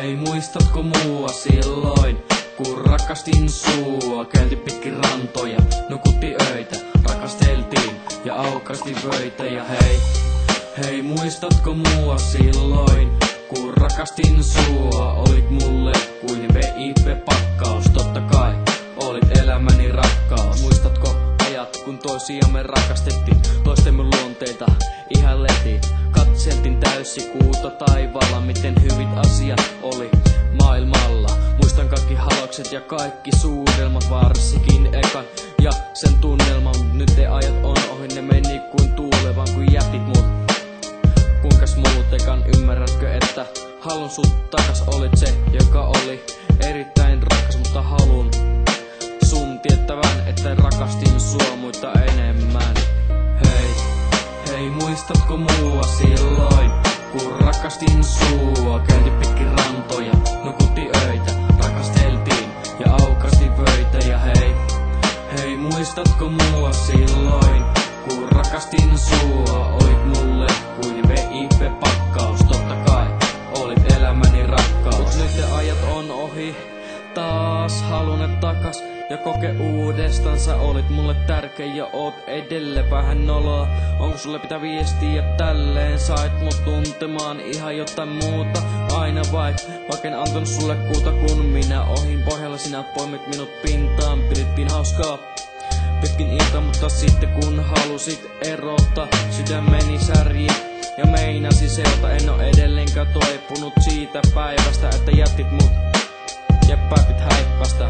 Hei, muistatko mua silloin, kun rakastin sua? Käynti pitkin rantoja, nukutti öitä, rakasteltiin ja aukasti vöitä. Ja hei, muistatko mua silloin, kun rakastin sua? Olit mulle kuin VIP-pakkaus, totta kai olit elämäni rakkaus. Muistatko ajat, kun toisiamme rakastettiin, toistemme luonteita ihailtiin, katseltiin täysikuuta taivaalla, miten hyvit asiat oli maailmalla. Muistan kaikki halokset ja kaikki suudelmat, varsinkin ekan ja sen tunnelman. Nyt ne ajat on ohi, ne meni kuin tuulevan, kun jätit mut. Kuinkas muutenkaan, ymmärrätkö, että halun sut takas? Olit se, joka oli erittäin rakas, mutta halun sun tiettävän, että rakastin sua muita enemmän. Hei, muistatko mua silloin, kun rakastin sua? Käynti pitkin rantoja, nukutti öitä, rakasteltiin ja aukasti vöitä. Ja hei, muistatko mua silloin, kun rakastin sua? Olit mulle kuin VIP-pakkaus, totta kai olit elämäni rakkaus. Mut nyt ne ajat on ohi, taas halun et takas ja koke uudestaan. Sä olit mulle tärkeä ja oot edelleen vähän noloa. Onko sulle pitää viestiä tälleen? Sait mut tuntemaan ihan jotain muuta aina vaikka en antanut sulle kuuta, kun minä ohin pohjalla. Sinä poimit minut pintaan, pidettiin hauskaa pitkin ilta, mutta sitten kun halusit erota, sydämeni särji ja meinasi seota. En oo edelleenkään toipunut siitä päivästä, että jätit mut ja päätit häippästä.